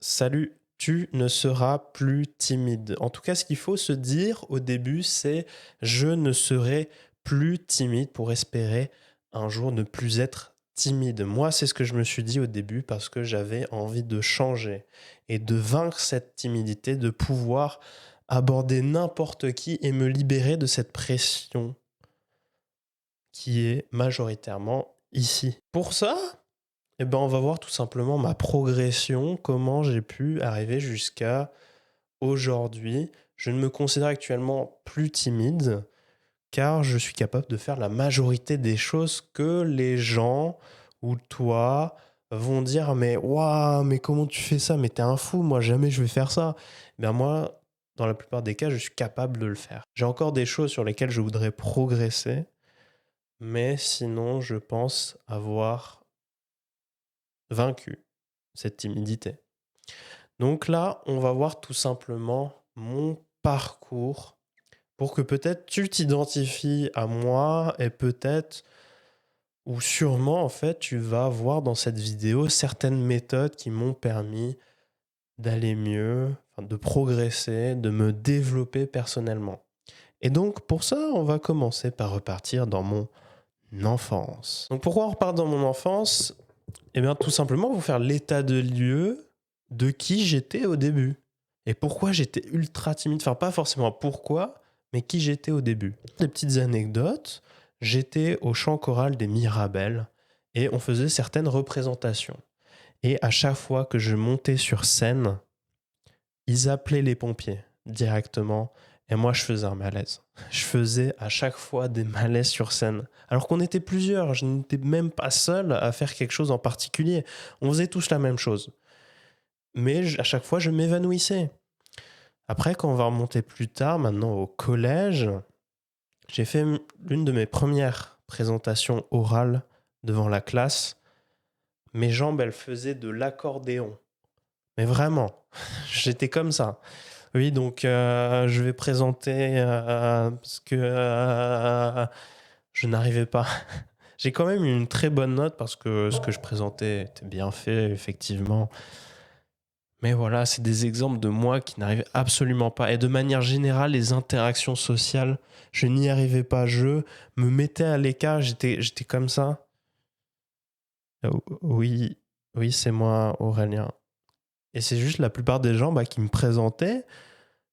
Salut, tu ne seras plus timide. En tout cas, ce qu'il faut se dire au début, c'est je ne serai plus timide pour espérer un jour ne plus être timide. Moi, c'est ce que je me suis dit au début parce que j'avais envie de changer et de vaincre cette timidité, de pouvoir aborder n'importe qui et me libérer de cette pression qui est majoritairement ici. Pour ça, eh ben, on va voir tout simplement ma progression, comment j'ai pu arriver jusqu'à aujourd'hui. Je ne me considère actuellement plus timide car je suis capable de faire la majorité des choses que les gens ou toi vont dire mais waouh, mais comment tu fais ça? Mais t'es un fou, moi jamais je vais faire ça. Ben moi, dans la plupart des cas, je suis capable de le faire. J'ai encore des choses sur lesquelles je voudrais progresser, mais sinon, je pense avoir vaincu cette timidité. Donc là, on va voir tout simplement mon parcours pour que peut-être tu t'identifies à moi et peut-être ou sûrement en fait tu vas voir dans cette vidéo certaines méthodes qui m'ont permis d'aller mieux, enfin, de progresser, de me développer personnellement. Et donc pour ça, on va commencer par repartir dans mon enfance. Donc pourquoi on repart dans mon enfance? Eh bien, tout simplement pour faire l'état de lieu de qui j'étais au début. Et pourquoi j'étais ultra timide. Enfin, pas forcément pourquoi, mais qui j'étais au début. Des petites anecdotes. J'étais au chant choral des Mirabelles et on faisait certaines représentations. Et à chaque fois que je montais sur scène, ils appelaient les pompiers directement. Et moi, je faisais un malaise. Je faisais à chaque fois des malaises sur scène. Alors qu'on était plusieurs, je n'étais même pas seul à faire quelque chose en particulier. On faisait tous la même chose. Mais à chaque fois, je m'évanouissais. Après, quand on va remonter plus tard, maintenant au collège, j'ai fait l'une de mes premières présentations orales devant la classe. Mes jambes, elles faisaient de l'accordéon. Mais vraiment, j'étais comme ça. Oui, donc je vais présenter parce que je n'arrivais pas. J'ai quand même eu une très bonne note parce que ce que je présentais était bien fait, effectivement. Mais voilà, c'est des exemples de moi qui n'arrivais absolument pas. Et de manière générale, les interactions sociales, je n'y arrivais pas. Je me mettais à l'écart, j'étais comme ça. Oui, oui, c'est moi, Aurélien. Et c'est juste la plupart des gens qui me présentaient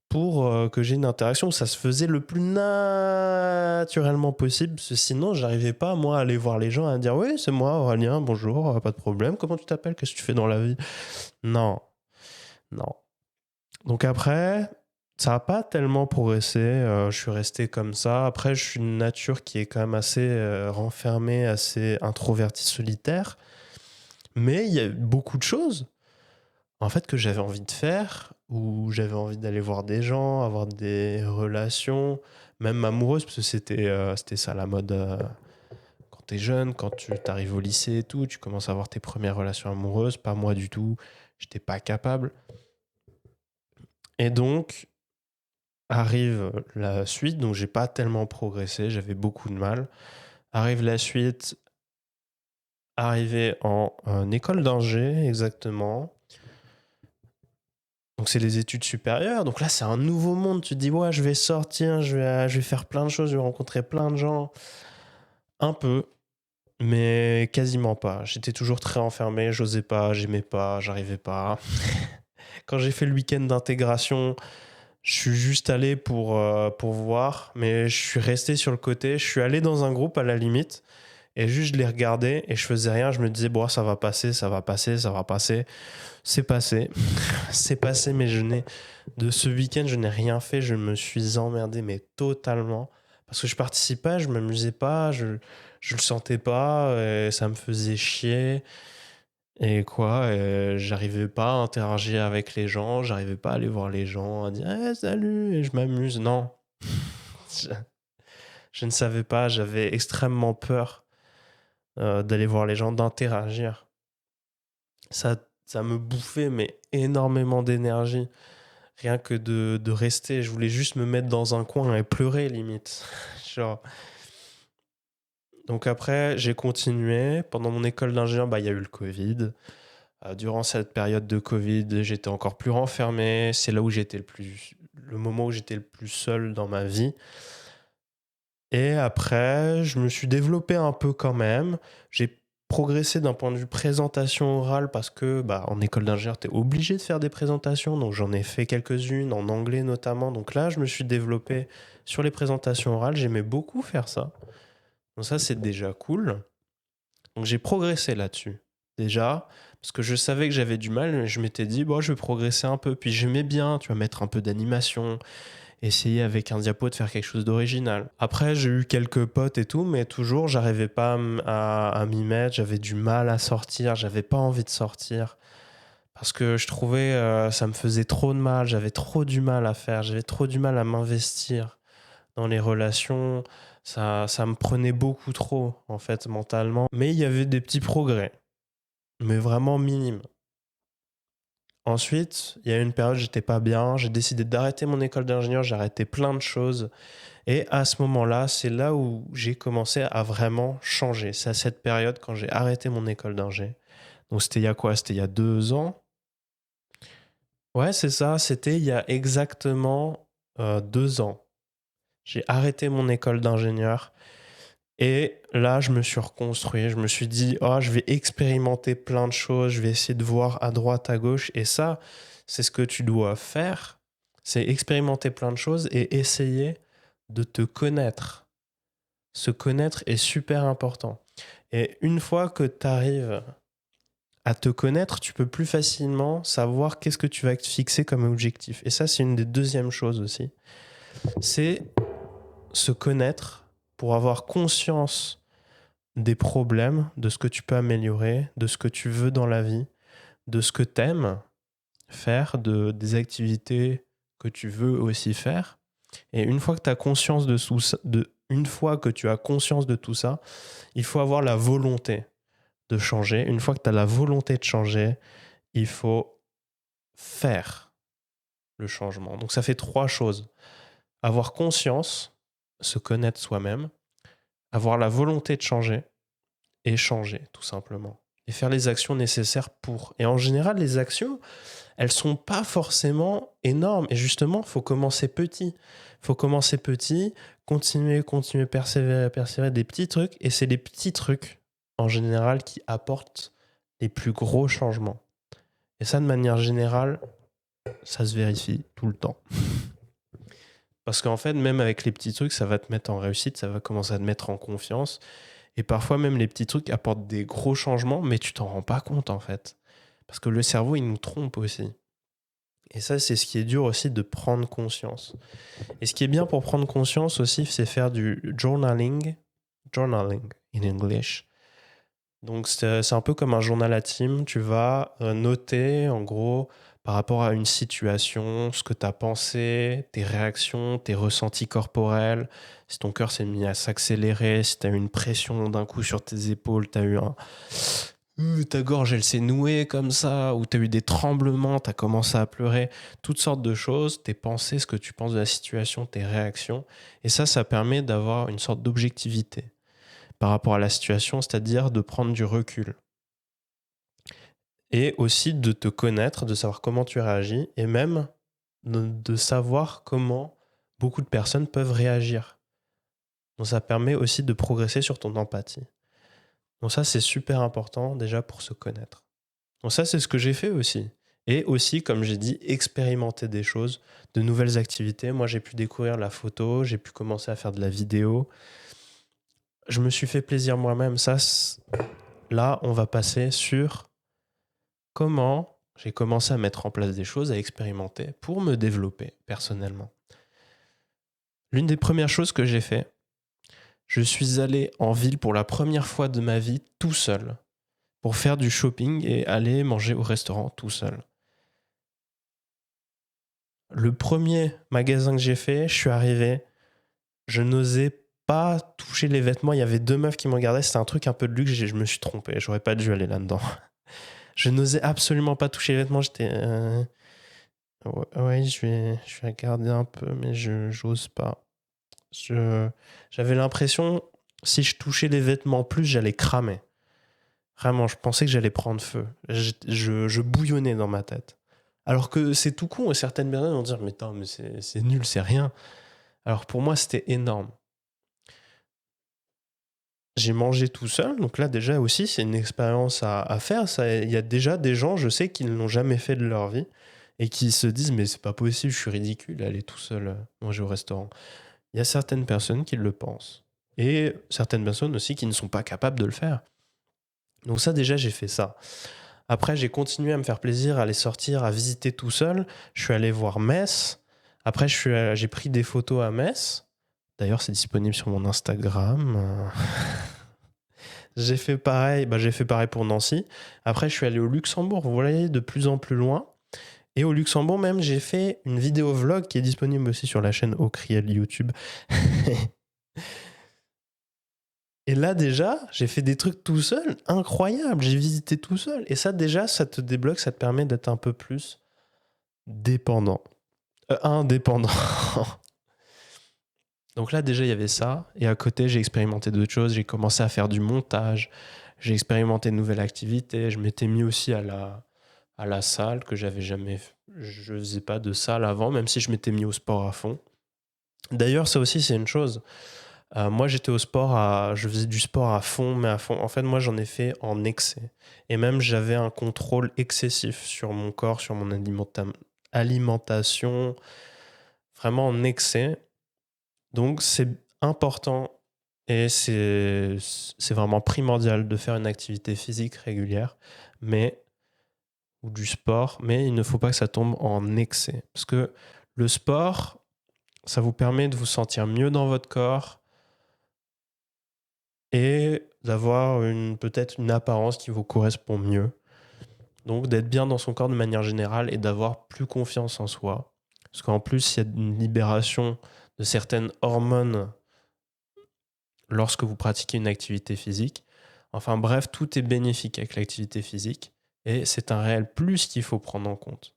pour que j'ai une interaction où ça se faisait le plus naturellement possible. Parce que sinon, j'arrivais pas, moi, à aller voir les gens et à dire oui, c'est moi, Aurélien, bonjour, pas de problème. Comment tu t'appelles? Qu'est-ce que tu fais dans la vie? Non, non. Donc après, ça n'a pas tellement progressé. Je suis resté comme ça. Après, je suis une nature qui est quand même assez renfermée, assez introvertie, solitaire. Mais il y a beaucoup de choses en fait que j'avais envie de faire, où j'avais envie d'aller voir des gens, avoir des relations, même amoureuses, parce que c'était ça la mode quand t'es jeune, quand tu arrives au lycée et tout, tu commences à avoir tes premières relations amoureuses. Pas moi du tout, j'étais pas capable. Et donc arrive la suite, donc j'ai pas tellement progressé, j'avais beaucoup de mal. Arrive la suite, arrivé en école d'ingé exactement. Donc c'est les études supérieures. Donc là, c'est un nouveau monde. Tu te dis, ouais, je vais sortir, je vais faire plein de choses, je vais rencontrer plein de gens. Un peu, mais quasiment pas. J'étais toujours très enfermé, j'osais pas, j'aimais pas, j'arrivais pas. Quand j'ai fait le week-end d'intégration, je suis juste allé pour voir, mais je suis resté sur le côté. Je suis allé dans un groupe à la limite. Et juste, je les regardais et je faisais rien. Je me disais, bon, ça va passer, ça va passer, ça va passer. C'est passé. C'est passé, mais de ce week-end, je n'ai rien fait. Je me suis emmerdé, mais totalement. Parce que je participais, je m'amusais pas, je le sentais pas, et ça me faisait chier. Et quoi, j'arrivais pas à interagir avec les gens, j'arrivais pas à aller voir les gens, à dire salut, et je m'amuse. Non. je, je ne savais pas, j'avais extrêmement peur d'aller voir les gens, d'interagir. Ça me bouffait, mais énormément d'énergie. Rien que de rester, je voulais juste me mettre dans un coin et pleurer limite. Genre. Donc après, j'ai continué. Pendant mon école d'ingénieur, il y a eu le Covid. Durant cette période de Covid, j'étais encore plus renfermé. C'est là où le moment où j'étais le plus seul dans ma vie. Et après, je me suis développé un peu quand même. J'ai progressé d'un point de vue présentation orale parce que, en école d'ingénieur, tu es obligé de faire des présentations. Donc, j'en ai fait quelques-unes, en anglais notamment. Donc là, je me suis développé sur les présentations orales. J'aimais beaucoup faire ça. Donc ça, c'est déjà cool. Donc, j'ai progressé là-dessus. Déjà, parce que je savais que j'avais du mal. Je m'étais dit, bon, je vais progresser un peu. Puis j'aimais bien, tu vas mettre un peu d'animation, essayer avec un diapo de faire quelque chose d'original. Après, j'ai eu quelques potes et tout, mais toujours, j'arrivais pas à m'y mettre. J'avais du mal à sortir. J'avais pas envie de sortir. Parce que je trouvais ça me faisait trop de mal. J'avais trop du mal à faire. J'avais trop du mal à m'investir dans les relations. Ça me prenait beaucoup trop, en fait, mentalement. Mais il y avait des petits progrès, mais vraiment minimes. Ensuite, il y a eu une période où j'étais pas bien. J'ai décidé d'arrêter mon école d'ingénieur. J'ai arrêté plein de choses. Et à ce moment-là, c'est là où j'ai commencé à vraiment changer. C'est à cette période quand j'ai arrêté mon école d'ingé. Donc c'était il y a quoi? C'était il y a 2 ans. Ouais, c'est ça. C'était il y a exactement 2 ans. J'ai arrêté mon école d'ingénieur. Et là, je me suis reconstruit. Je me suis dit, oh, je vais expérimenter plein de choses. Je vais essayer de voir à droite, à gauche. Et ça, c'est ce que tu dois faire. C'est expérimenter plein de choses et essayer de te connaître. Se connaître est super important. Et une fois que tu arrives à te connaître, tu peux plus facilement savoir qu'est-ce que tu vas te fixer comme objectif. Et ça, c'est une des deuxièmes choses aussi. C'est se connaître pour avoir conscience des problèmes, de ce que tu peux améliorer, de ce que tu veux dans la vie, de ce que tu aimes faire, des activités que tu veux aussi faire. Et une fois que tu as conscience une fois que tu as conscience de tout ça, il faut avoir la volonté de changer. Une fois que tu as la volonté de changer, il faut faire le changement. Donc ça fait 3 choses. Avoir conscience, se connaître soi-même, avoir la volonté de changer et changer tout simplement. Et faire les actions nécessaires pour. Et en général, les actions, elles sont pas forcément énormes. Et justement, il faut commencer petit. Il faut commencer petit, continuer, persévérer, persévérer, des petits trucs. Et c'est les petits trucs, en général, qui apportent les plus gros changements. Et ça, de manière générale, ça se vérifie tout le temps. Parce qu'en fait, même avec les petits trucs, ça va te mettre en réussite, ça va commencer à te mettre en confiance. Et parfois, même les petits trucs apportent des gros changements, mais tu t'en rends pas compte, en fait. Parce que le cerveau, il nous trompe aussi. Et ça, c'est ce qui est dur aussi de prendre conscience. Et ce qui est bien pour prendre conscience aussi, c'est faire du journaling. Journaling in English. Donc, c'est un peu comme un journal intime. Tu vas noter, en gros, par rapport à une situation, ce que tu as pensé, tes réactions, tes ressentis corporels, si ton cœur s'est mis à s'accélérer, si tu as eu une pression d'un coup sur tes épaules, tu as eu ta gorge, elle s'est nouée comme ça, ou tu as eu des tremblements, tu as commencé à pleurer, toutes sortes de choses, tes pensées, ce que tu penses de la situation, tes réactions. Et ça permet d'avoir une sorte d'objectivité par rapport à la situation, c'est-à-dire de prendre du recul. Et aussi de te connaître, de savoir comment tu réagis, et même de savoir comment beaucoup de personnes peuvent réagir. Donc ça permet aussi de progresser sur ton empathie. Donc ça, c'est super important déjà pour se connaître. Donc ça, c'est ce que j'ai fait aussi. Et aussi, comme j'ai dit, expérimenter des choses, de nouvelles activités. Moi, j'ai pu découvrir la photo, j'ai pu commencer à faire de la vidéo. Je me suis fait plaisir moi-même. Là, on va passer sur comment j'ai commencé à mettre en place des choses, à expérimenter pour me développer personnellement. L'une des premières choses que j'ai fait, je suis allé en ville pour la première fois de ma vie tout seul pour faire du shopping et aller manger au restaurant tout seul. Le premier magasin que j'ai fait, je suis arrivé, je n'osais pas toucher les vêtements. Il y avait 2 meufs qui me regardaient, c'était un truc un peu de luxe, je me suis trompé, j'aurais pas dû aller là-dedans. Je n'osais absolument pas toucher les vêtements, j'étais... Ouais, je vais regarder un peu, mais j'ose pas. J'avais l'impression, si je touchais les vêtements plus, j'allais cramer. Vraiment, je pensais que j'allais prendre feu. Je bouillonnais dans ma tête. Alors que c'est tout con et certaines personnes vont dire mais attends, mais c'est nul, c'est rien. Alors pour moi, c'était énorme. J'ai mangé tout seul, donc là déjà aussi c'est une expérience à faire. Il y a déjà des gens, je sais, qui ne l'ont jamais fait de leur vie et qui se disent mais c'est pas possible, je suis ridicule, aller tout seul manger au restaurant. Il y a certaines personnes qui le pensent et certaines personnes aussi qui ne sont pas capables de le faire. Donc ça déjà j'ai fait ça. Après j'ai continué à me faire plaisir, à aller sortir, à visiter tout seul. Je suis allé voir Metz. Après j'ai pris des photos à Metz. D'ailleurs c'est disponible sur mon Instagram. J'ai fait pareil pour Nancy. Après, je suis allé au Luxembourg, vous voyez, de plus en plus loin. Et au Luxembourg même, j'ai fait une vidéo vlog qui est disponible aussi sur la chaîne Aucriel YouTube. Et là déjà, j'ai fait des trucs tout seul, incroyable, j'ai visité tout seul. Et ça déjà, ça te débloque, ça te permet d'être un peu plus dépendant. Indépendant. Donc là déjà, il y avait ça. Et à côté, j'ai expérimenté d'autres choses. J'ai commencé à faire du montage. J'ai expérimenté de nouvelles activités. Je m'étais mis aussi à la salle que j'avais jamais. Je faisais pas de salle avant, même si je m'étais mis au sport à fond. D'ailleurs, ça aussi, c'est une chose. Moi, j'étais au sport, je faisais du sport à fond, mais à fond. En fait, moi, j'en ai fait en excès. Et même, j'avais un contrôle excessif sur mon corps, sur mon alimentation, vraiment en excès. Donc, c'est important et c'est vraiment primordial de faire une activité physique régulière, mais ou du sport, mais il ne faut pas que ça tombe en excès. Parce que le sport, ça vous permet de vous sentir mieux dans votre corps et d'avoir peut-être une apparence qui vous correspond mieux. Donc d'être bien dans son corps de manière générale et d'avoir plus confiance en soi. Parce qu'en plus, il y a une libération de certaines hormones lorsque vous pratiquez une activité physique. Enfin bref, tout est bénéfique avec l'activité physique et c'est un réel plus qu'il faut prendre en compte.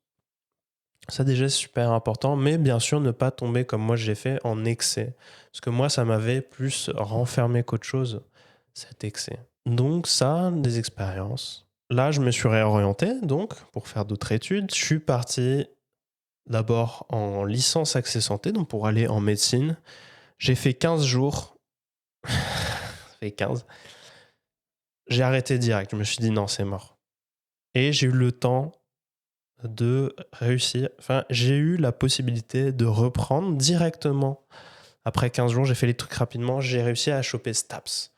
Ça déjà c'est super important, mais bien sûr ne pas tomber comme moi j'ai fait en excès. Parce que moi ça m'avait plus renfermé qu'autre chose, cet excès. Donc ça, des expériences. Là je me suis réorienté donc pour faire d'autres études. Je suis parti d'abord en licence accès santé, donc pour aller en médecine. J'ai fait 15 jours. Ça fait 15. J'ai arrêté direct, je me suis dit non c'est mort. Et j'ai eu le temps de réussir. Enfin, j'ai eu la possibilité de reprendre directement. Après 15 jours, j'ai fait les trucs rapidement. J'ai réussi à choper STAPS.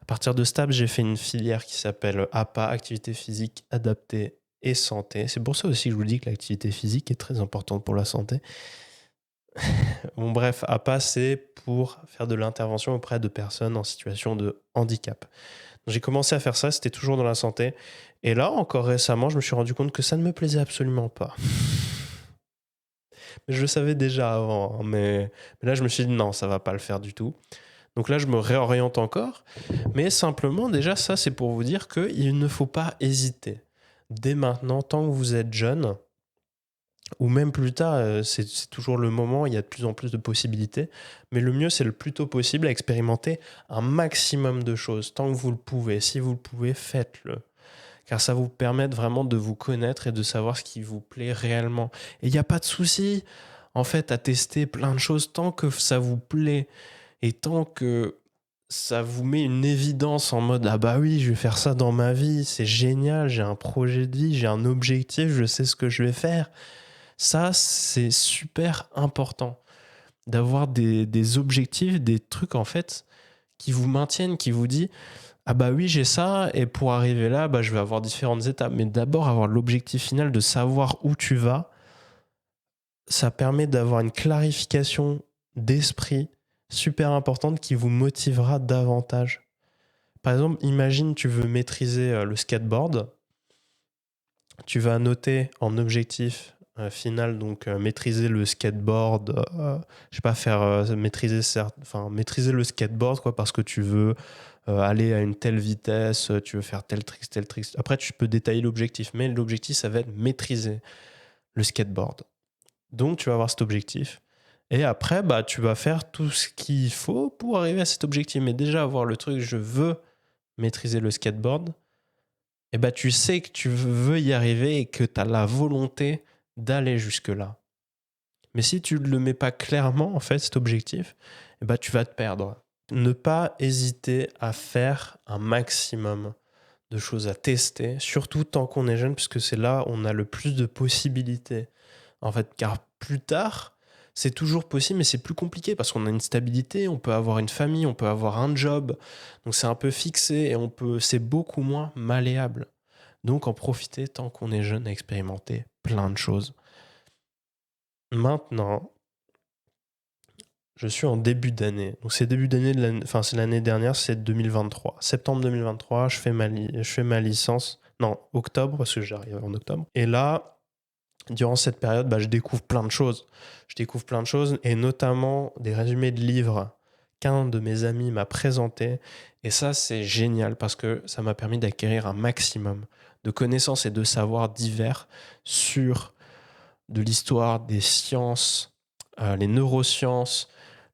À partir de STAPS, j'ai fait une filière qui s'appelle APA, Activité physique adaptée et santé. C'est pour ça aussi que je vous dis que l'activité physique est très importante pour la santé. Bon, bref, APA, c'est pour faire de l'intervention auprès de personnes en situation de handicap. Donc, j'ai commencé à faire ça, c'était toujours dans la santé. Et là, encore récemment, je me suis rendu compte que ça ne me plaisait absolument pas. Mais je le savais déjà avant, hein, mais là, je me suis dit non, ça va pas le faire du tout. Donc là, je me réoriente encore. Mais simplement, déjà, ça, c'est pour vous dire qu'il ne faut pas hésiter. Dès maintenant, tant que vous êtes jeune, ou même plus tard, c'est toujours le moment, il y a de plus en plus de possibilités. Mais le mieux, c'est le plus tôt possible à expérimenter un maximum de choses, tant que vous le pouvez. Si vous le pouvez, faites-le. Car ça vous permet vraiment de vous connaître et de savoir ce qui vous plaît réellement. Et il n'y a pas de souci, en fait, à tester plein de choses tant que ça vous plaît et tant que ça vous met une évidence en mode « Ah bah oui, je vais faire ça dans ma vie, c'est génial, j'ai un projet de vie, j'ai un objectif, je sais ce que je vais faire. » Ça, c'est super important d'avoir des objectifs, des trucs en fait qui vous maintiennent, qui vous disent ah bah oui, j'ai ça, et pour arriver là, bah, je vais avoir différentes étapes. Mais d'abord, avoir l'objectif final de savoir où tu vas, ça permet d'avoir une clarification d'esprit super importante qui vous motivera davantage. Par exemple, imagine tu veux maîtriser le skateboard, tu vas noter en objectif final, donc maîtriser le skateboard, je sais pas, faire maîtriser le skateboard quoi, parce que tu veux aller à une telle vitesse, tu veux faire tel trick, tel trick. Après, tu peux détailler l'objectif, mais l'objectif, ça va être maîtriser le skateboard. Donc, tu vas avoir cet objectif. Et après, bah, tu vas faire tout ce qu'il faut pour arriver à cet objectif. Mais déjà, avoir le truc, je veux maîtriser le skateboard, et bah, tu sais que tu veux y arriver et que tu as la volonté d'aller jusque-là. Mais si tu ne le mets pas clairement, en fait, cet objectif, eh ben, tu vas te perdre. Ne pas hésiter à faire un maximum de choses à tester, surtout tant qu'on est jeune, puisque c'est là où on a le plus de possibilités. En fait, car plus tard, c'est toujours possible, mais c'est plus compliqué parce qu'on a une stabilité, on peut avoir une famille, on peut avoir un job, donc c'est un peu fixé et c'est beaucoup moins malléable. Donc en profiter tant qu'on est jeune à expérimenter plein de choses. Maintenant, je suis en début d'année. Donc c'est début d'année de l'année, enfin c'est l'année dernière, c'est 2023. Septembre 2023, je fais ma licence. Non, octobre, parce que j'arrive en octobre. Et là, durant cette période, bah, je découvre plein de choses. Je découvre plein de choses, et notamment des résumés de livres qu'un de mes amis m'a présenté. Et ça, c'est génial parce que ça m'a permis d'acquérir un maximum de connaissances et de savoirs divers sur de l'histoire, des sciences, les neurosciences,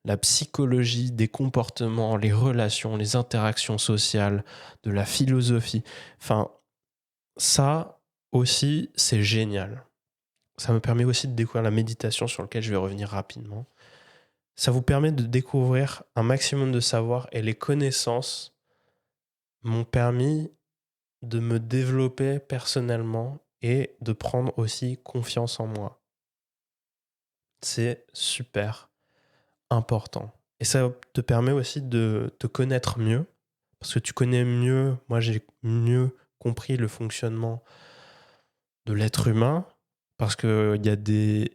la psychologie des comportements, les relations, les interactions sociales, de la philosophie. Enfin, ça aussi, c'est génial. Ça me permet aussi de découvrir la méditation sur laquelle je vais revenir rapidement. Ça vous permet de découvrir un maximum de savoir, et les connaissances m'ont permis de me développer personnellement et de prendre aussi confiance en moi. C'est super important. Et ça te permet aussi de te connaître mieux, parce que tu connais mieux, moi j'ai mieux compris le fonctionnement de l'être humain, parce qu'il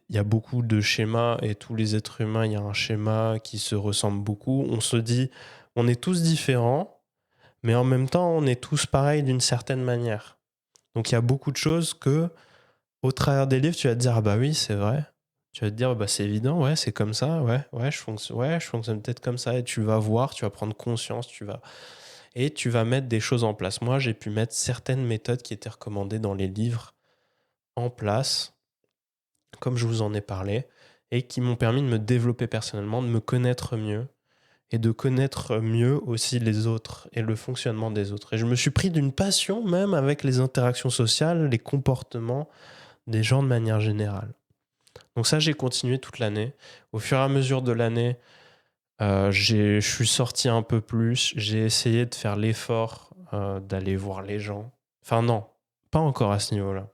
y a beaucoup de schémas, et tous les êtres humains, il y a un schéma qui se ressemble beaucoup. On se dit, on est tous différents, mais en même temps, on est tous pareils d'une certaine manière. Donc il y a beaucoup de choses que, au travers des livres, tu vas te dire, ah bah oui, c'est vrai. Tu vas te dire, bah c'est évident, ouais, c'est comme ça, je fonctionne peut-être comme ça, et tu vas voir, tu vas prendre conscience, et tu vas mettre des choses en place. Moi, j'ai pu mettre certaines méthodes qui étaient recommandées dans les livres en place, comme je vous en ai parlé, et qui m'ont permis de me développer personnellement, de me connaître mieux, et de connaître mieux aussi les autres et le fonctionnement des autres. Et je me suis pris d'une passion même avec les interactions sociales, les comportements des gens de manière générale. Donc ça, j'ai continué toute l'année. Au fur et à mesure de l'année, je suis sorti un peu plus. J'ai essayé de faire l'effort d'aller voir les gens. Enfin non, pas encore à ce niveau-là.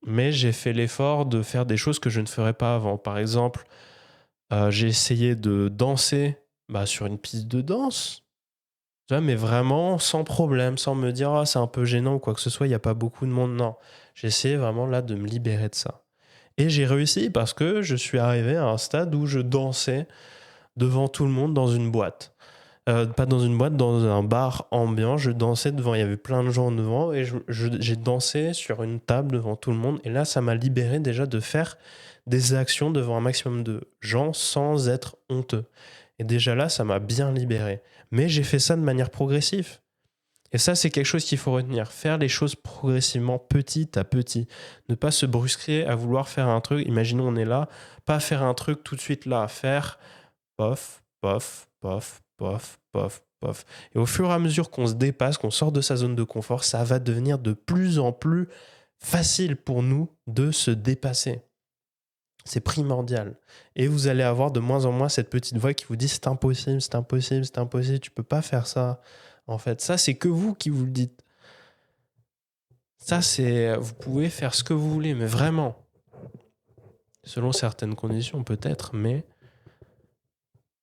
Mais j'ai fait l'effort de faire des choses que je ne ferais pas avant. Par exemple, j'ai essayé de danser sur une piste de danse. Tu vois, mais vraiment sans problème, sans me dire ah, c'est un peu gênant ou quoi que ce soit, il n'y a pas beaucoup de monde. Non, j'ai essayé vraiment là de me libérer de ça. Et j'ai réussi parce que je suis arrivé à un stade où je dansais devant tout le monde dans une boîte. Pas dans une boîte, dans un bar ambiant. Je dansais devant, il y avait plein de gens devant, et j'ai dansé sur une table devant tout le monde. Et là, ça m'a libéré déjà de faire des actions devant un maximum de gens sans être honteux. Et déjà là, ça m'a bien libéré. Mais j'ai fait ça de manière progressive. Et ça, c'est quelque chose qu'il faut retenir. Faire les choses progressivement, petit à petit. Ne pas se brusquer à vouloir faire un truc. Imaginons, on est là, pas faire un truc tout de suite là, faire pof, pof, pof, pof, pof, pof. Et au fur et à mesure qu'on se dépasse, qu'on sort de sa zone de confort, ça va devenir de plus en plus facile pour nous de se dépasser. C'est primordial. Et vous allez avoir de moins en moins cette petite voix qui vous dit c'est impossible, c'est impossible, c'est impossible, tu peux pas faire ça. En fait, ça, c'est que vous qui vous le dites. Ça, vous pouvez faire ce que vous voulez, mais vraiment. Selon certaines conditions, peut-être, mais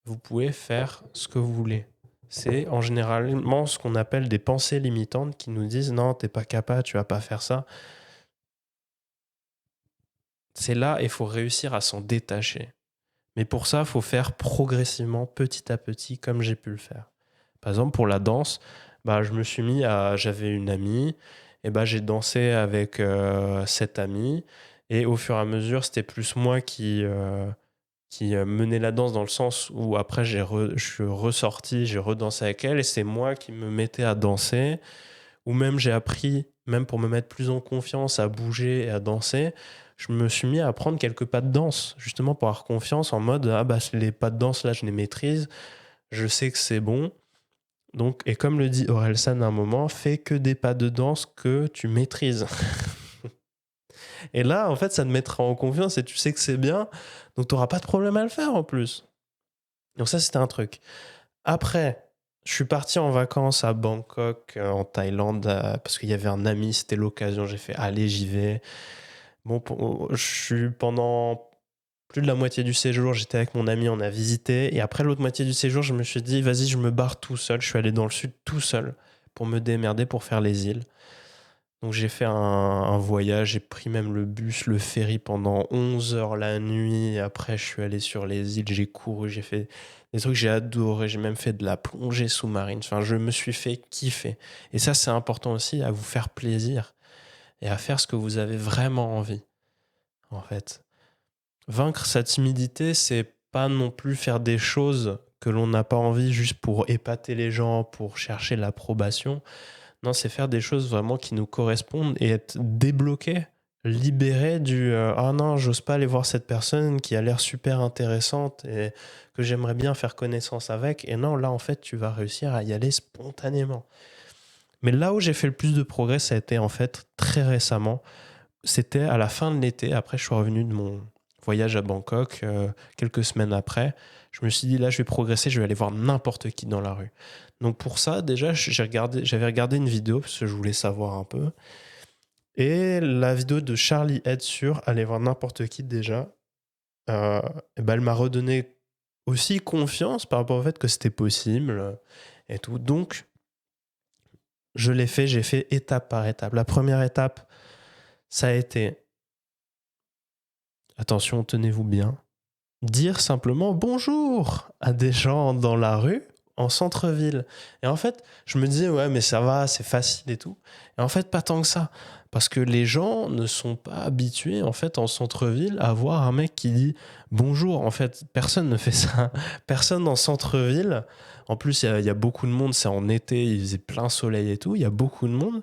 vous pouvez faire ce que vous voulez. C'est en généralement ce qu'on appelle des pensées limitantes qui nous disent non, t'es pas capable, tu vas pas faire ça. C'est là, il faut réussir à s'en détacher. Mais pour ça, il faut faire progressivement, petit à petit, comme j'ai pu le faire. Par exemple, pour la danse, je me suis mis à... J'avais une amie, et j'ai dansé avec cette amie, et au fur et à mesure, c'était plus moi qui menait la danse, dans le sens où après, je suis ressorti, j'ai redansé avec elle, et c'est moi qui me mettais à danser, ou même j'ai appris, même pour me mettre plus en confiance, à bouger et à danser. Je me suis mis à apprendre quelques pas de danse, justement pour avoir confiance, en mode les pas de danse là je les maîtrise, je sais que c'est bon, Donc, et comme le dit Orelsan à un moment, fais que des pas de danse que tu maîtrises. Et là, en fait, ça te mettra en confiance et tu sais que c'est bien, donc tu n'auras pas de problème à le faire en plus. Donc ça, c'était un truc. Après, je suis parti en vacances à Bangkok, en Thaïlande, parce qu'il y avait un ami, c'était l'occasion. J'ai fait, allez, j'y vais. Bon, je suis pendant plus de la moitié du séjour, j'étais avec mon ami, on a visité. Et après l'autre moitié du séjour, je me suis dit, vas-y, je me barre tout seul. Je suis allé dans le sud tout seul pour me démerder, pour faire les îles. Donc j'ai fait un voyage, j'ai pris même le bus, le ferry pendant 11 heures la nuit. Après, je suis allé sur les îles, j'ai couru, j'ai fait des trucs que j'ai adoré. J'ai même fait de la plongée sous-marine. Enfin, je me suis fait kiffer. Et ça, c'est important aussi, à vous faire plaisir et à faire ce que vous avez vraiment envie, en fait. Vaincre sa timidité, c'est pas non plus faire des choses que l'on n'a pas envie juste pour épater les gens, pour chercher l'approbation. Non, c'est faire des choses vraiment qui nous correspondent et être débloqué, libéré du ah non, j'ose pas aller voir cette personne qui a l'air super intéressante et que j'aimerais bien faire connaissance avec. Et non, là, en fait, tu vas réussir à y aller spontanément. Mais là où j'ai fait le plus de progrès, ça a été en fait très récemment. C'était à la fin de l'été. Après, je suis revenu de mon voyage à Bangkok quelques semaines après. Je me suis dit, là, je vais progresser, je vais aller voir n'importe qui dans la rue. Donc pour ça, déjà, j'avais regardé une vidéo parce que je voulais savoir un peu. Et la vidéo de Charlie Head sur aller voir n'importe qui déjà, et ben, elle m'a redonné aussi confiance par rapport au fait que c'était possible et tout. Donc, je l'ai fait, j'ai fait étape par étape. La première étape, ça a été, attention, tenez-vous bien, dire simplement bonjour à des gens dans la rue, en centre-ville. Et en fait, je me disais, ouais, mais ça va, c'est facile et tout. Et en fait, pas tant que ça. Parce que les gens ne sont pas habitués, en fait, en centre-ville, à voir un mec qui dit bonjour. En fait, personne ne fait ça. Personne en centre-ville. En plus, il y a beaucoup de monde, c'est en été, il faisait plein soleil et tout. Il y a beaucoup de monde.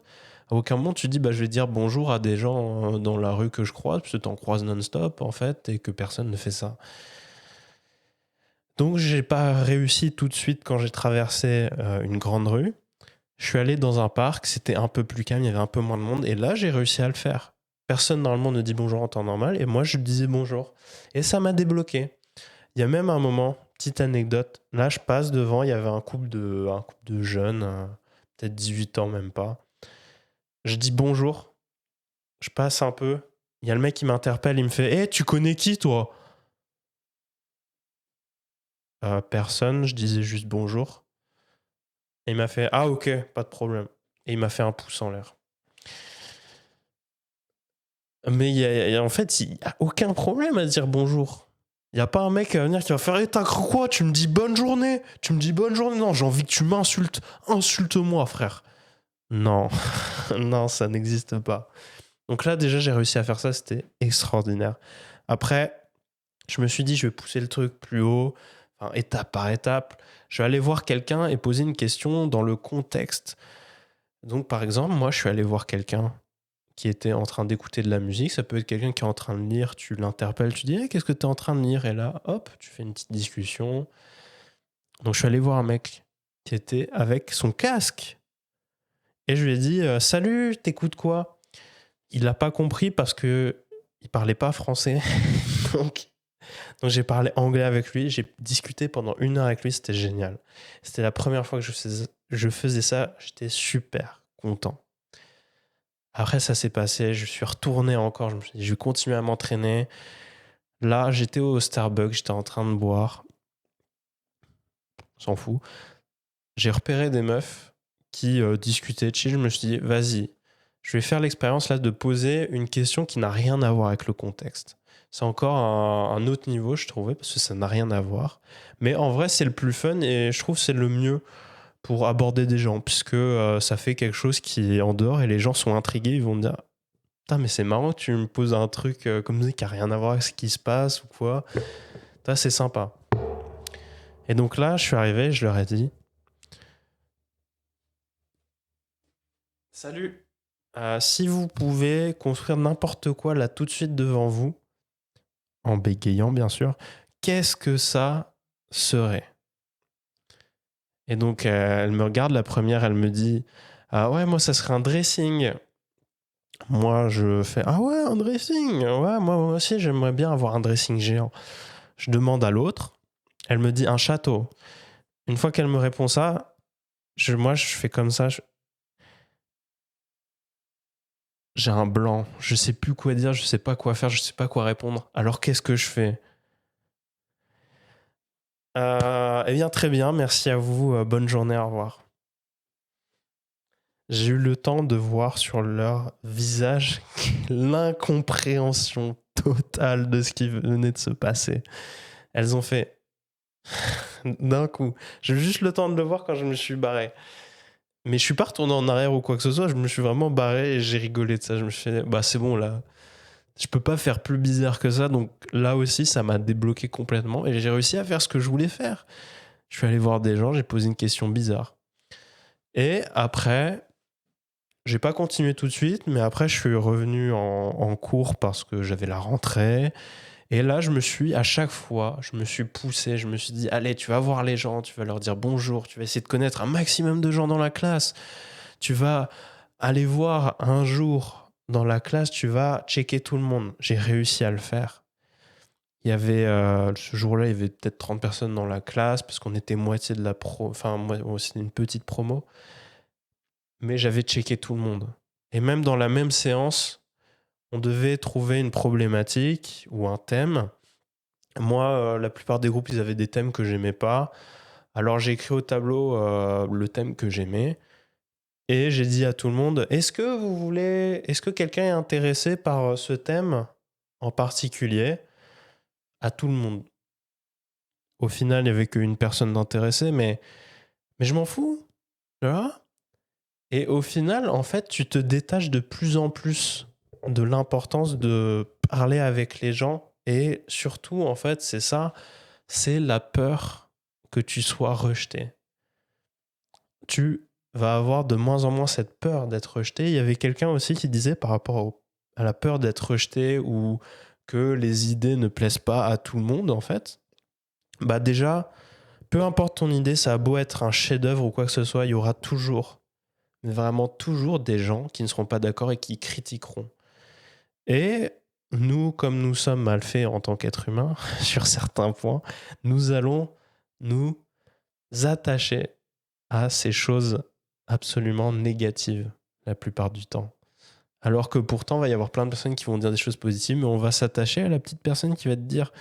À aucun moment, tu dis, bah, je vais dire bonjour à des gens dans la rue que je croise, parce que tu en croises non-stop, en fait, et que personne ne fait ça. Donc, j'ai pas réussi tout de suite quand j'ai traversé une grande rue. Je suis allé dans un parc, c'était un peu plus calme, il y avait un peu moins de monde, et là, j'ai réussi à le faire. Personne, normalement, ne dit bonjour en temps normal, et moi, je disais bonjour. Et ça m'a débloqué. Il y a même un moment, petite anecdote, là, je passe devant, il y avait un couple de jeunes, peut-être 18 ans, même pas. Je dis bonjour, je passe un peu, il y a le mec qui m'interpelle, il me fait « Hé, tu connais qui, toi ?» Personne, je disais juste bonjour. Et il m'a fait ah ok, pas de problème. Et il m'a fait un pouce en l'air. Mais en fait, il n'y a aucun problème à dire bonjour. Il n'y a pas un mec à venir qui va faire hey, t'as cru quoi? Tu me dis bonne journée? Tu me dis bonne journée? Non, j'ai envie que tu m'insultes. Insulte-moi, frère. Non, non, ça n'existe pas. Donc là, déjà, j'ai réussi à faire ça. C'était extraordinaire. Après, je me suis dit, je vais pousser le truc plus haut, enfin, étape par étape. Je vais aller voir quelqu'un et poser une question dans le contexte. Donc, par exemple, moi, je suis allé voir quelqu'un qui était en train d'écouter de la musique. Ça peut être quelqu'un qui est en train de lire. Tu l'interpelles, tu dis hey, qu'est-ce que tu es en train de lire? Et là, hop, tu fais une petite discussion. Donc, je suis allé voir un mec qui était avec son casque. Et je lui ai dit salut, t'écoutes quoi? Il n'a pas compris parce que il parlait pas français. donc, donc, j'ai parlé anglais avec lui. J'ai discuté pendant 1 heure avec lui. C'était génial. C'était la première fois que je faisais ça. J'étais super content. Après, ça s'est passé, je suis retourné encore, je me suis dit, je vais continuer à m'entraîner. Là, j'étais au Starbucks, j'étais en train de boire. On s'en fout. J'ai repéré des meufs qui discutaient, chill. Je me suis dit, vas-y, je vais faire l'expérience là de poser une question qui n'a rien à voir avec le contexte. C'est encore un autre niveau, je trouvais, parce que ça n'a rien à voir. Mais en vrai, c'est le plus fun et je trouve que c'est le mieux pour aborder des gens, puisque ça fait quelque chose qui est en dehors et les gens sont intrigués, ils vont me dire putain, mais c'est marrant que tu me poses un truc comme ça qui a rien à voir avec ce qui se passe ou quoi. Ça, c'est sympa. Et donc là, je suis arrivé, je leur ai dit salut, si vous pouvez construire n'importe quoi là tout de suite devant vous, en bégayant bien sûr, qu'est-ce que ça serait? Et donc, elle me regarde, la première, elle me dit ah ouais, moi, ça serait un dressing. Moi, je fais ah ouais, un dressing. Ouais, moi aussi, j'aimerais bien avoir un dressing géant. Je demande à l'autre, elle me dit un château. Une fois qu'elle me répond ça, moi, je fais comme ça. J'ai un blanc. Je sais plus quoi dire, je sais pas quoi faire, je sais pas quoi répondre. Alors, qu'est-ce que je fais? Eh bien, très bien. Merci à vous. Bonne journée. Au revoir. J'ai eu le temps de voir sur leur visage l'incompréhension totale de ce qui venait de se passer. Elles ont fait d'un coup. J'ai eu juste le temps de le voir quand je me suis barré. Mais je suis pas retourné en arrière ou quoi que ce soit. Je me suis vraiment barré et j'ai rigolé de ça. Je me suis fait, bah c'est bon là. Je peux pas faire plus bizarre que ça. Donc là aussi, ça m'a débloqué complètement et j'ai réussi à faire ce que je voulais faire. Je suis allé voir des gens, j'ai posé une question bizarre. Et après, j'ai pas continué tout de suite, mais après, je suis revenu en cours parce que j'avais la rentrée. Et là, à chaque fois, je me suis poussé, je me suis dit, allez, tu vas voir les gens, tu vas leur dire bonjour, tu vas essayer de connaître un maximum de gens dans la classe. Tu vas aller voir un jour dans la classe, tu vas checker tout le monde. J'ai réussi à le faire. Il y avait, ce jour-là, il y avait peut-être 30 personnes dans la classe parce qu'on était moitié de la pro. Enfin, c'était une petite promo. Mais j'avais checké tout le monde. Et même dans la même séance, on devait trouver une problématique ou un thème. Moi, la plupart des groupes, ils avaient des thèmes que j'aimais pas. Alors j'ai écrit au tableau le thème que j'aimais. Et j'ai dit à tout le monde, est-ce que quelqu'un est intéressé par ce thème en particulier? À tout le monde. Au final, il n'y avait qu'une personne d'intéressée, mais je m'en fous. Tu vois. Et au final, en fait, tu te détaches de plus en plus de l'importance de parler avec les gens. Et surtout, en fait, c'est ça, c'est la peur que tu sois rejeté. Tu vas avoir de moins en moins cette peur d'être rejeté. Il y avait quelqu'un aussi qui disait par rapport à la peur d'être rejeté ou que les idées ne plaisent pas à tout le monde, en fait. Bah déjà, peu importe ton idée, ça a beau être un chef-d'œuvre ou quoi que ce soit, il y aura toujours, mais vraiment toujours des gens qui ne seront pas d'accord et qui critiqueront. Et nous, comme nous sommes mal faits en tant qu'êtres humains, sur certains points, nous allons nous attacher à ces choses absolument négatives la plupart du temps. Alors que pourtant, il va y avoir plein de personnes qui vont dire des choses positives, mais on va s'attacher à la petite personne qui va te dire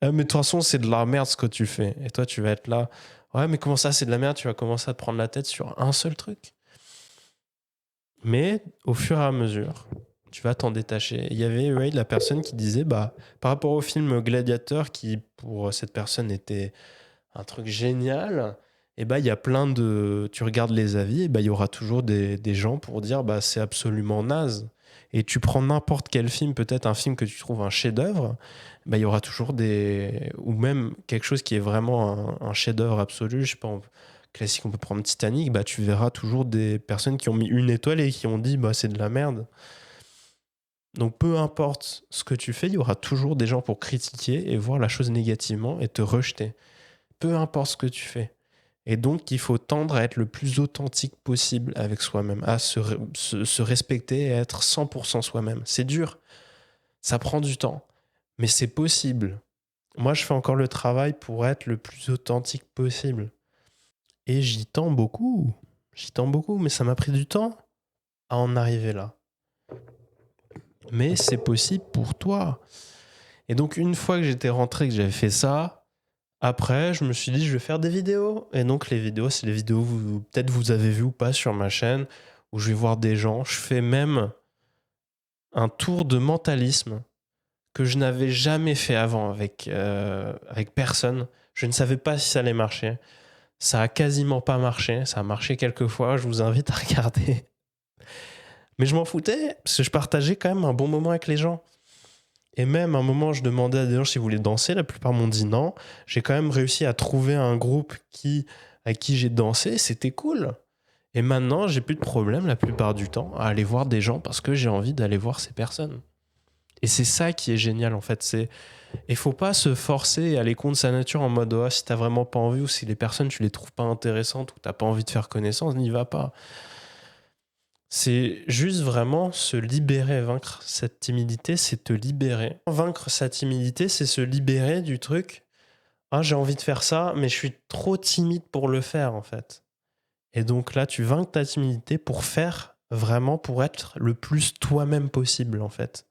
mais de toute façon, c'est de la merde ce que tu fais. Et toi, tu vas être là, ouais, mais comment ça, c'est de la merde? Tu vas commencer à te prendre la tête sur un seul truc. Mais au fur et à mesure, tu vas t'en détacher. Il y avait la personne qui disait, bah, par rapport au film Gladiator, qui pour cette personne était un truc génial, et bah, il y a plein de. Tu regardes les avis, et bah, il y aura toujours des gens pour dire, bah, c'est absolument naze. Et tu prends n'importe quel film, peut-être un film que tu trouves un chef-d'œuvre, bah, il y aura toujours des. Ou même quelque chose qui est vraiment un chef-d'œuvre absolu, je sais pas, classique, on peut prendre Titanic, bah, tu verras toujours des personnes qui ont mis une étoile et qui ont dit, bah, c'est de la merde. Donc peu importe ce que tu fais, il y aura toujours des gens pour critiquer et voir la chose négativement et te rejeter. Peu importe ce que tu fais. Et donc, il faut tendre à être le plus authentique possible avec soi-même, à se respecter et à être 100% soi-même. C'est dur, ça prend du temps, mais c'est possible. Moi, je fais encore le travail pour être le plus authentique possible. Et j'y tends beaucoup, mais ça m'a pris du temps à en arriver là. Mais c'est possible pour toi. Et donc, une fois que j'étais rentré, que j'avais fait ça, après, je me suis dit, je vais faire des vidéos. Et donc, les vidéos, c'est les vidéos que peut-être vous avez vues ou pas sur ma chaîne, où je vais voir des gens. Je fais même un tour de mentalisme que je n'avais jamais fait avant avec personne. Je ne savais pas si ça allait marcher. Ça a quasiment pas marché. Ça a marché quelques fois. Je vous invite à regarder. Mais je m'en foutais, parce que je partageais quand même un bon moment avec les gens. Et même à un moment, je demandais à des gens s'ils voulaient danser. La plupart m'ont dit non. J'ai quand même réussi à trouver un groupe avec qui j'ai dansé. C'était cool. Et maintenant, j'ai plus de problème la plupart du temps à aller voir des gens parce que j'ai envie d'aller voir ces personnes. Et c'est ça qui est génial en fait. Il faut pas se forcer et aller contre sa nature en mode oh, si t'as vraiment pas envie ou si les personnes tu les trouves pas intéressantes ou t'as pas envie de faire connaissance, n'y va pas. C'est juste vraiment se libérer. Vaincre cette timidité, c'est te libérer. Vaincre sa timidité, c'est se libérer du truc. Ah, j'ai envie de faire ça, mais je suis trop timide pour le faire en fait. Et donc là, tu vaincres ta timidité pour faire vraiment, pour être le plus toi-même possible en fait.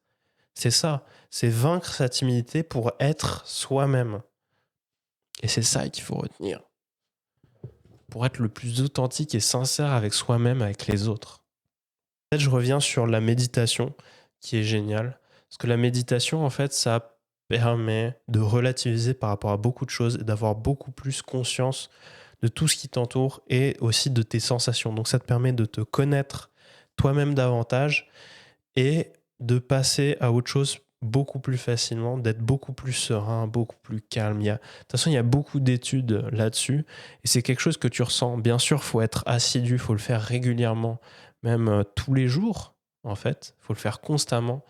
C'est ça, c'est vaincre sa timidité pour être soi-même. Et c'est ça qu'il faut retenir. Pour être le plus authentique et sincère avec soi-même, avec les autres. En fait, je reviens sur la méditation, qui est géniale. Parce que la méditation, en fait, ça permet de relativiser par rapport à beaucoup de choses et d'avoir beaucoup plus conscience de tout ce qui t'entoure et aussi de tes sensations. Donc ça te permet de te connaître toi-même davantage et de passer à autre chose beaucoup plus facilement, d'être beaucoup plus serein, beaucoup plus calme. De toute façon, il y a beaucoup d'études là-dessus et c'est quelque chose que tu ressens. Bien sûr, il faut être assidu, il faut le faire régulièrement, même tous les jours, en fait. Il faut le faire constamment.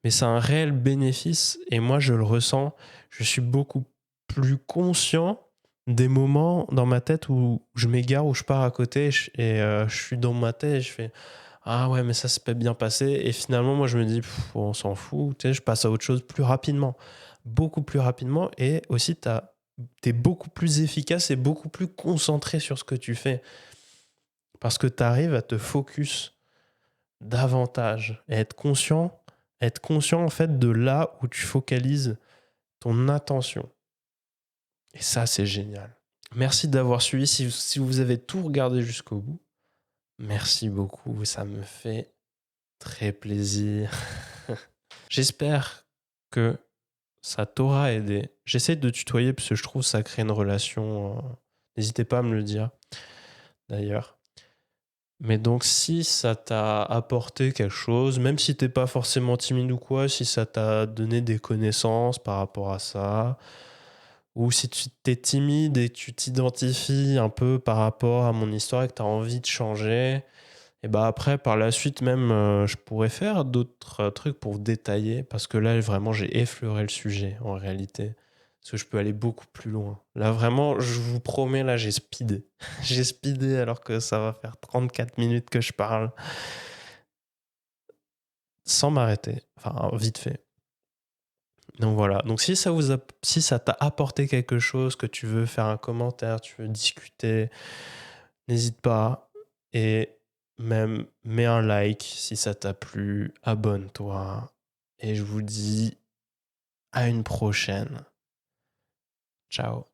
Mais c'est un réel bénéfice et moi, je le ressens. Je suis beaucoup plus conscient des moments dans ma tête où je m'égare, où je pars à côté je suis dans ma tête et je fais ah ouais, mais ça s'est pas bien passé. Et finalement, moi, je me dis, on s'en fout. Tu sais, je passe à autre chose plus rapidement. Beaucoup plus rapidement. Et aussi, t'es beaucoup plus efficace et beaucoup plus concentré sur ce que tu fais. Parce que tu arrives à te focus davantage et être conscient en fait de là où tu focalises ton attention. Et ça, c'est génial. Merci d'avoir suivi. Si vous avez tout regardé jusqu'au bout, merci beaucoup. Ça me fait très plaisir. J'espère que ça t'aura aidé. J'essaie de tutoyer parce que je trouve que ça crée une relation. N'hésitez pas à me le dire, d'ailleurs. Mais donc, si ça t'a apporté quelque chose, même si t'es pas forcément timide ou quoi, si ça t'a donné des connaissances par rapport à ça, ou si tu t'es timide et tu t'identifies un peu par rapport à mon histoire et que tu as envie de changer, et bah après, par la suite même, je pourrais faire d'autres trucs pour détailler, parce que là, vraiment, j'ai effleuré le sujet, en réalité. Parce que je peux aller beaucoup plus loin. Là, vraiment, je vous promets, là, j'ai speedé. J'ai speedé alors que ça va faire 34 minutes que je parle. Sans m'arrêter. Enfin, vite fait. Donc voilà. Donc si ça t'a apporté quelque chose, que tu veux faire un commentaire, tu veux discuter, n'hésite pas. Et même mets un like si ça t'a plu, abonne-toi. Et je vous dis à une prochaine. Ciao.